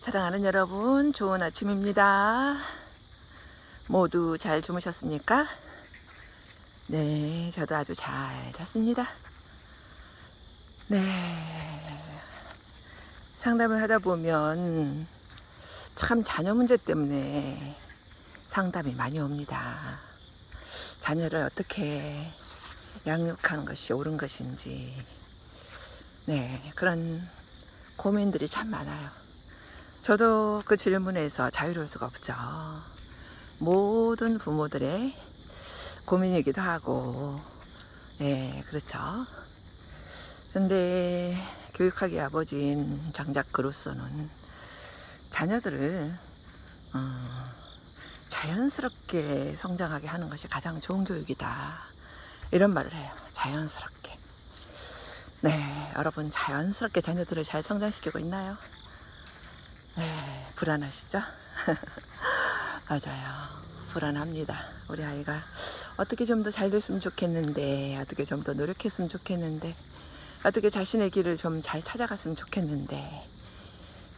사랑하는 여러분, 좋은 아침입니다. 모두 잘 주무셨습니까? 네, 저도 아주 잘 잤습니다. 네, 상담을 하다 보면 참 자녀 문제 때문에 상담이 많이 옵니다. 자녀를 어떻게 양육하는 것이 옳은 것인지, 네, 그런 고민들이 참 많아요. 저도 그 질문에서 자유로울 수가 없죠. 모든 부모들의 고민이기도 하고, 네, 그렇죠. 근데 교육하기 아버지인 장작 그로서는 자녀들을 자연스럽게 성장하게 하는 것이 가장 좋은 교육이다, 이런 말을 해요. 자연스럽게. 네, 여러분 자연스럽게 자녀들을 잘 성장시키고 있나요? 네, 불안하시죠? 맞아요. 불안합니다. 우리 아이가 어떻게 좀 더 잘 됐으면 좋겠는데, 어떻게 좀 더 노력했으면 좋겠는데, 어떻게 자신의 길을 좀 잘 찾아갔으면 좋겠는데,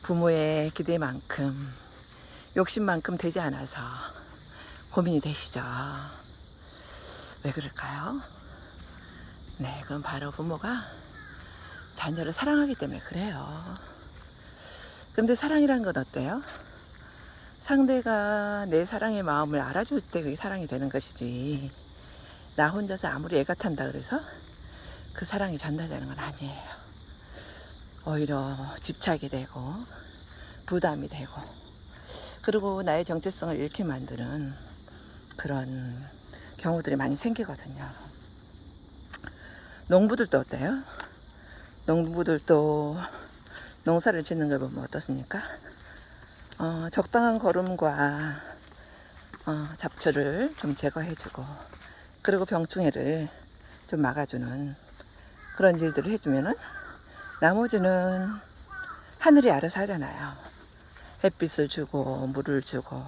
부모의 기대만큼, 욕심만큼 되지 않아서 고민이 되시죠? 왜 그럴까요? 네, 그건 바로 부모가 자녀를 사랑하기 때문에 그래요. 근데 사랑이란 건 어때요? 상대가 내 사랑의 마음을 알아줄 때 그게 사랑이 되는 것이지, 나 혼자서 아무리 애가 탄다 그래서 그 사랑이 전달되는 건 아니에요. 오히려 집착이 되고 부담이 되고, 그리고 나의 정체성을 잃게 만드는 그런 경우들이 많이 생기거든요. 농부들도 어때요? 농부들도 농사를 짓는 걸 보면 어떻습니까? 적당한 거름과 잡초를 좀 제거해주고, 그리고 병충해를 좀 막아주는 그런 일들을 해주면은 나머지는 하늘이 알아서 하잖아요. 햇빛을 주고 물을 주고,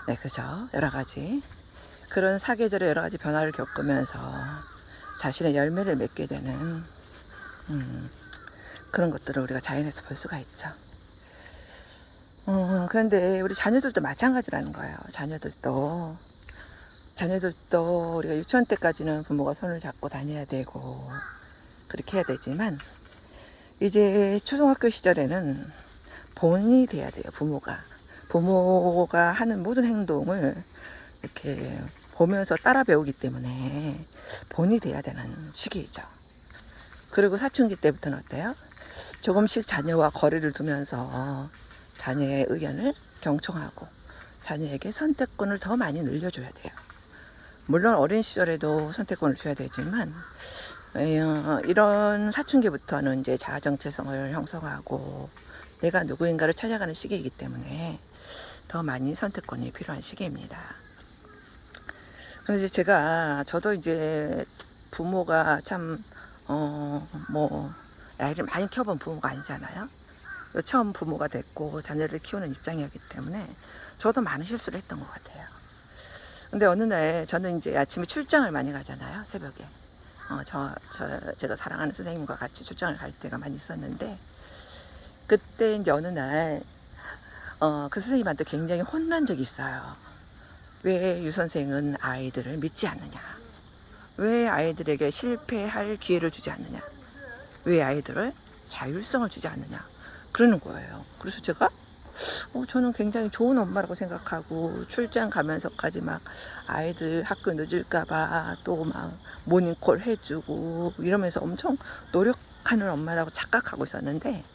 네, 그죠? 여러 가지 그런 사계절의 여러 가지 변화를 겪으면서 자신의 열매를 맺게 되는 그런 것들을 우리가 자연에서 볼 수가 있죠. 그런데 우리 자녀들도 마찬가지라는 거예요. 자녀들도 우리가 유치원 때까지는 부모가 손을 잡고 다녀야 되고 그렇게 해야 되지만, 이제 초등학교 시절에는 본이 돼야 돼요. 부모가 하는 모든 행동을 이렇게 보면서 따라 배우기 때문에 본이 돼야 되는 시기이죠. 그리고 사춘기 때부터는 어때요? 조금씩 자녀와 거리를 두면서 자녀의 의견을 경청하고 자녀에게 선택권을 더 많이 늘려줘야 돼요. 물론 어린 시절에도 선택권을 줘야 되지만, 이런 사춘기부터는 이제 자아 정체성을 형성하고 내가 누구인가를 찾아가는 시기이기 때문에 더 많이 선택권이 필요한 시기입니다. 그래서 저도 이제 부모가 참 아이를 많이 키워본 부모가 아니잖아요. 처음 부모가 됐고 자녀를 키우는 입장이었기 때문에 저도 많은 실수를 했던 것 같아요. 근데 어느 날 저는 이제 아침에 출장을 많이 가잖아요, 새벽에. 제가 사랑하는 선생님과 같이 출장을 갈 때가 많이 있었는데, 그때 이제 어느 날 그 선생님한테 굉장히 혼난 적이 있어요. 왜 유 선생은 아이들을 믿지 않느냐? 왜 아이들에게 실패할 기회를 주지 않느냐? 왜 아이들을 자율성을 주지 않느냐? 그러는 거예요. 그래서 제가 저는 굉장히 좋은 엄마라고 생각하고 출장 가면서까지 막 아이들 학교 늦을까봐 또 막 모닝콜 해주고 이러면서 엄청 노력하는 엄마라고 착각하고 있었는데,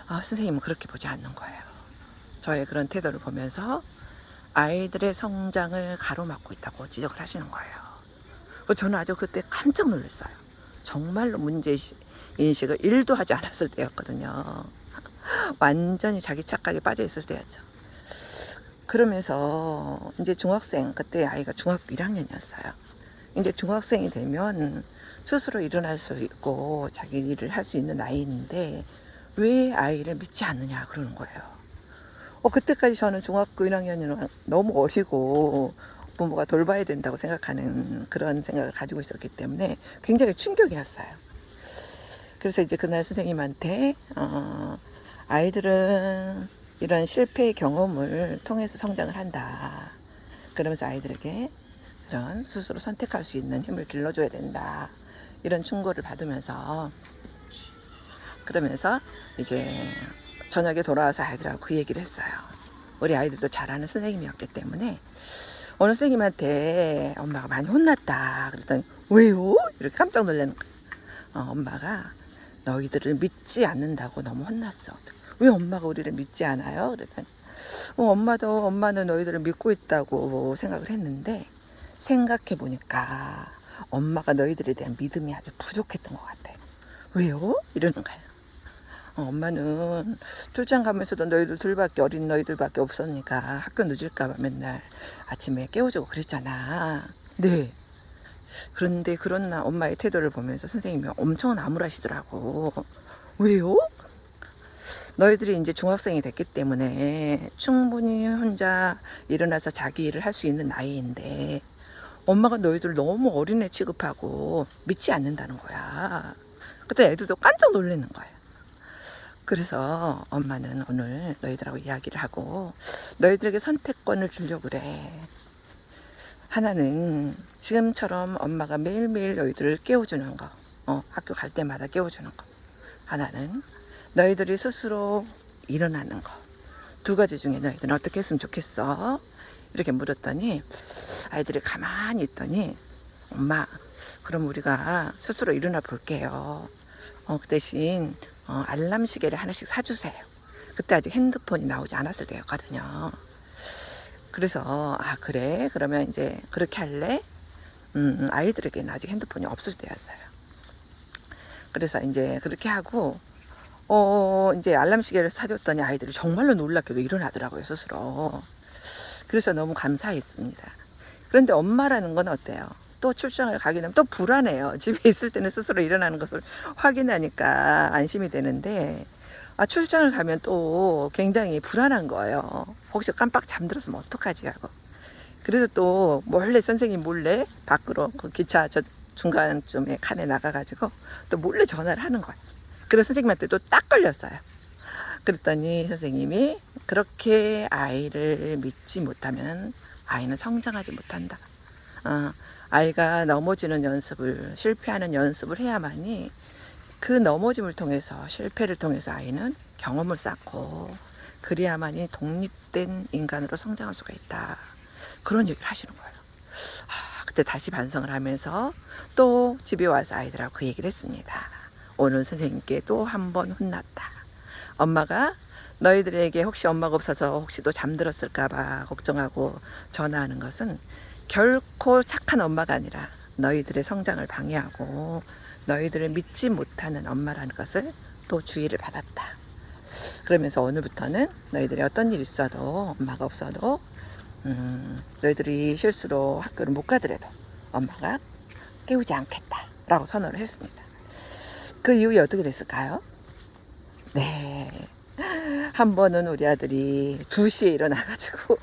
선생님은 그렇게 보지 않는 거예요. 저의 그런 태도를 보면서 아이들의 성장을 가로막고 있다고 지적을 하시는 거예요. 저는 아주 그때 깜짝 놀랐어요. 정말로 문제인식을 1도 하지 않았을 때였거든요. 완전히 자기 착각에 빠져 있을 때였죠. 그러면서 이제 그때 아이가 중학교 1학년이었어요. 이제 중학생이 되면 스스로 일어날 수 있고 자기 일을 할 수 있는 나이인데 왜 아이를 믿지 않느냐 그러는 거예요. 그때까지 저는 중학교 1학년이면 너무 어리고 부모가 돌봐야 된다고 생각하는 그런 생각을 가지고 있었기 때문에 굉장히 충격이었어요. 그래서 이제 그날 선생님한테 아이들은 이런 실패의 경험을 통해서 성장을 한다. 그러면서 아이들에게 이런 스스로 선택할 수 있는 힘을 길러줘야 된다. 이런 충고를 받으면서 그러면서 이제 저녁에 돌아와서 아이들하고 그 얘기를 했어요. 우리 아이들도 잘 아는 선생님이었기 때문에 어느 선생님한테 엄마가 많이 혼났다. 그랬더니 왜요? 이렇게 깜짝 놀라는 거예요. 엄마가 너희들을 믿지 않는다고 너무 혼났어. 왜 엄마가 우리를 믿지 않아요? 그랬더니 엄마는 너희들을 믿고 있다고 생각을 했는데 생각해 보니까 엄마가 너희들에 대한 믿음이 아주 부족했던 것 같아. 왜요? 이러는 거예요. 엄마는 출장 가면서도 너희들 둘밖에 어린 너희들밖에 없으니까 학교 늦을까봐 맨날 아침에 깨워주고 그랬잖아. 네. 그런데 그런 엄마의 태도를 보면서 선생님이 엄청 나무라시더라고. 왜요? 너희들이 이제 중학생이 됐기 때문에 충분히 혼자 일어나서 자기 일을 할 수 있는 나이인데 엄마가 너희들 너무 어린애 취급하고 믿지 않는다는 거야. 그때 애들도 깜짝 놀라는 거야. 그래서 엄마는 오늘 너희들하고 이야기를 하고 너희들에게 선택권을 주려고 그래. 하나는 지금처럼 엄마가 매일매일 너희들을 깨워주는 거, 학교 갈 때마다 깨워주는 거. 하나는 너희들이 스스로 일어나는 거. 두 가지 중에 너희들은 어떻게 했으면 좋겠어? 이렇게 물었더니 아이들이 가만히 있더니 엄마, 그럼 우리가 스스로 일어나 볼게요. 그 대신 알람 시계를 하나씩 사주세요. 그때 아직 핸드폰이 나오지 않았을 때였거든요. 그래서 그래? 그러면 이제 그렇게 할래? 아이들에게는 아직 핸드폰이 없을 때였어요. 그래서 이제 그렇게 하고 이제 알람 시계를 사줬더니 아이들이 정말로 놀랍게도 일어나더라고요, 스스로. 그래서 너무 감사했습니다. 그런데 엄마라는 건 어때요? 또 출장을 가게 되면 또 불안해요. 집에 있을 때는 스스로 일어나는 것을 확인하니까 안심이 되는데 출장을 가면 또 굉장히 불안한 거예요. 혹시 깜빡 잠들었으면 어떡하지 하고. 그래서 또 몰래 선생님 몰래 밖으로 그 기차 저 중간쯤에 칸에 나가가지고 또 몰래 전화를 하는 거예요. 그래서 선생님한테 또 딱 걸렸어요. 그랬더니 선생님이 그렇게 아이를 믿지 못하면 아이는 성장하지 못한다. 아이가 넘어지는 연습을, 실패하는 연습을 해야만이 그 넘어짐을 통해서, 실패를 통해서 아이는 경험을 쌓고 그래야만이 독립된 인간으로 성장할 수가 있다. 그런 얘기를 하시는 거예요. 그때 다시 반성을 하면서 또 집에 와서 아이들하고 그 얘기를 했습니다. 오늘 선생님께 또 한 번 혼났다. 엄마가 너희들에게 혹시 엄마가 없어서 혹시 또 잠들었을까봐 걱정하고 전화하는 것은 결코 착한 엄마가 아니라 너희들의 성장을 방해하고 너희들을 믿지 못하는 엄마라는 것을 또 주의를 받았다. 그러면서 오늘부터는 너희들이 어떤 일이 있어도 엄마가 없어도 너희들이 실수로 학교를 못 가더라도 엄마가 깨우지 않겠다 라고 선언을 했습니다. 그 이후에 어떻게 됐을까요? 네, 한 번은 우리 아들이 2시에 일어나가지고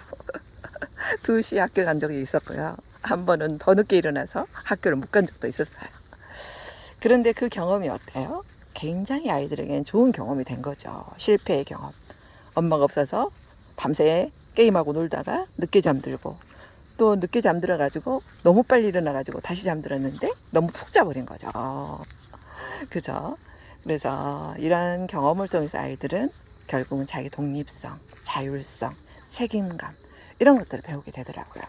2시에 학교 간 적이 있었고요. 한 번은 더 늦게 일어나서 학교를 못 간 적도 있었어요. 그런데 그 경험이 어때요? 굉장히 아이들에게는 좋은 경험이 된 거죠. 실패의 경험. 엄마가 없어서 밤새 게임하고 놀다가 늦게 잠들고 또 늦게 잠들어가지고 너무 빨리 일어나가지고 다시 잠들었는데 너무 푹 자버린 거죠. 그죠? 그래서 이러한 경험을 통해서 아이들은 결국은 자기 독립성, 자율성, 책임감 이런 것들을 배우게 되더라고요.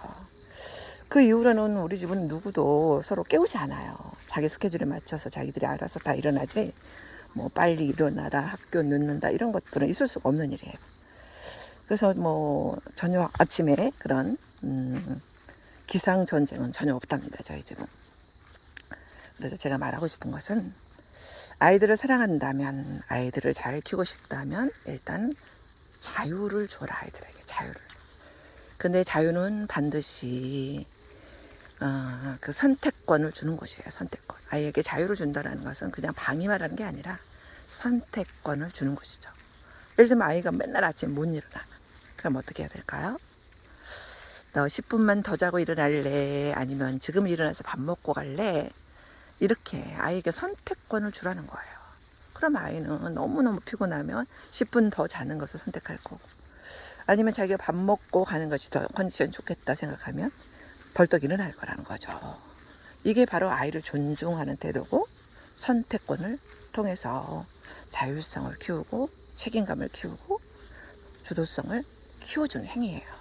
그 이후로는 우리 집은 누구도 서로 깨우지 않아요. 자기 스케줄에 맞춰서 자기들이 알아서 다 일어나지 뭐 빨리 일어나라, 학교 늦는다 이런 것들은 있을 수가 없는 일이에요. 그래서 뭐 저녁 아침에 그런 기상전쟁은 전혀 없답니다. 저희 집은. 그래서 제가 말하고 싶은 것은 아이들을 사랑한다면, 아이들을 잘 키우고 싶다면 일단 자유를 줘라. 아이들에게 자유를. 근데 자유는 반드시 그 선택권을 주는 것이에요. 선택권. 아이에게 자유를 준다는 것은 그냥 방임하라는 게 아니라 선택권을 주는 것이죠. 예를 들면 아이가 맨날 아침에 못 일어나. 그럼 어떻게 해야 될까요? 너 10분만 더 자고 일어날래? 아니면 지금 일어나서 밥 먹고 갈래? 이렇게 아이에게 선택권을 주라는 거예요. 그럼 아이는 너무너무 피곤하면 10분 더 자는 것을 선택할 거고, 아니면 자기가 밥 먹고 가는 것이 더 컨디션 좋겠다 생각하면 벌떡 일어날 거라는 거죠. 이게 바로 아이를 존중하는 태도고, 선택권을 통해서 자율성을 키우고 책임감을 키우고 주도성을 키워주는 행위예요.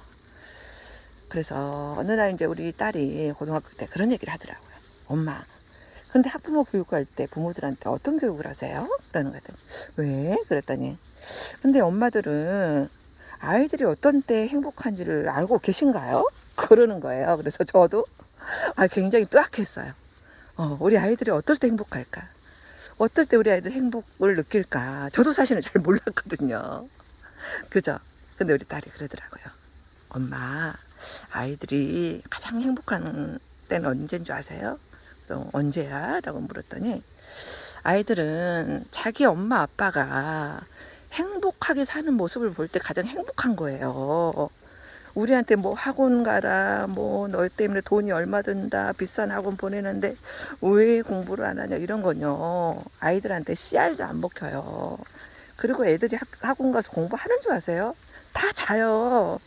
그래서 어느 날 이제 우리 딸이 고등학교 때 그런 얘기를 하더라고요. 엄마, 근데 학부모 교육할 때 부모들한테 어떤 교육을 하세요? 그러는 거 같아요. 왜? 그랬더니, 근데 엄마들은 아이들이 어떤 때 행복한지를 알고 계신가요? 그러는 거예요. 그래서 저도 굉장히 뜨악했어요. 우리 아이들이 어떨 때 행복할까? 어떨 때 우리 아이들 행복을 느낄까? 저도 사실은 잘 몰랐거든요. 그죠? 근데 우리 딸이 그러더라고요. 엄마, 아이들이 가장 행복한 때는 언제인 줄 아세요? 그래서 언제야? 라고 물었더니, 아이들은 자기 엄마 아빠가 행복하게 사는 모습을 볼 때 가장 행복한 거예요. 우리한테 뭐 학원 가라, 뭐 너 때문에 돈이 얼마 든다, 비싼 학원 보내는데 왜 공부를 안 하냐, 이런 건요, 아이들한테 씨알도 안 먹혀요. 그리고 애들이 학원 가서 공부하는 줄 아세요? 다 자요.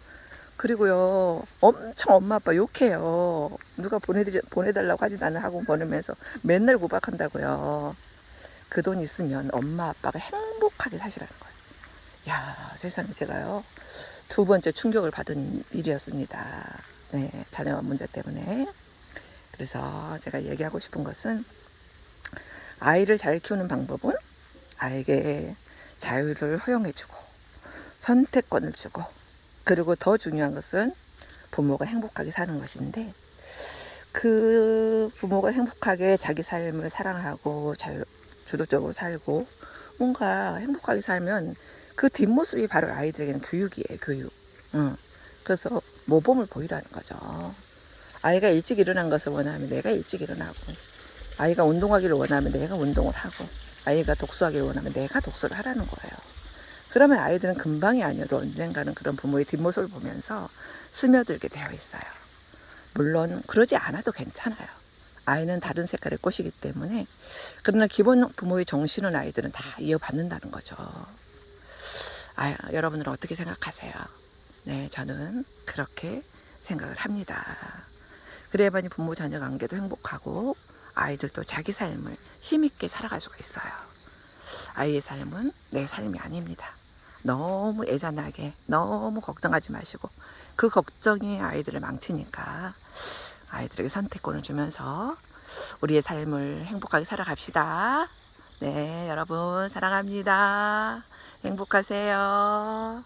그리고요, 엄청 엄마 아빠 욕해요. 누가 보내달라고 하지도 않은 학원 보내면서 맨날 구박한다고요. 그 돈 있으면 엄마 아빠가 행복하게 사시라는 거예요. 야, 세상에, 제가요, 두 번째 충격을 받은 일이었습니다. 네, 자녀 문제 때문에. 그래서 제가 얘기하고 싶은 것은, 아이를 잘 키우는 방법은 아이에게 자유를 허용해주고 선택권을 주고, 그리고 더 중요한 것은 부모가 행복하게 사는 것인데, 그 부모가 행복하게 자기 삶을 사랑하고 주도적으로 살고 뭔가 행복하게 살면 그 뒷모습이 바로 아이들에게는 교육이에요. 교육. 그래서 모범을 보이라는 거죠. 아이가 일찍 일어난 것을 원하면 내가 일찍 일어나고, 아이가 운동하기를 원하면 내가 운동을 하고, 아이가 독서하기를 원하면 내가 독서를 하라는 거예요. 그러면 아이들은 금방이 아니어도 언젠가는 그런 부모의 뒷모습을 보면서 스며들게 되어 있어요. 물론 그러지 않아도 괜찮아요. 아이는 다른 색깔의 꽃이기 때문에. 그러나 기본 부모의 정신은 아이들은 다 이어받는다는 거죠. 여러분은 어떻게 생각하세요? 네, 저는 그렇게 생각을 합니다. 그래야만이 부모 자녀 관계도 행복하고 아이들도 자기 삶을 힘있게 살아갈 수가 있어요. 아이의 삶은 내 삶이 아닙니다. 너무 애잔하게 너무 걱정하지 마시고, 그 걱정이 아이들을 망치니까 아이들에게 선택권을 주면서 우리의 삶을 행복하게 살아갑시다. 네, 여러분 사랑합니다. 행복하세요.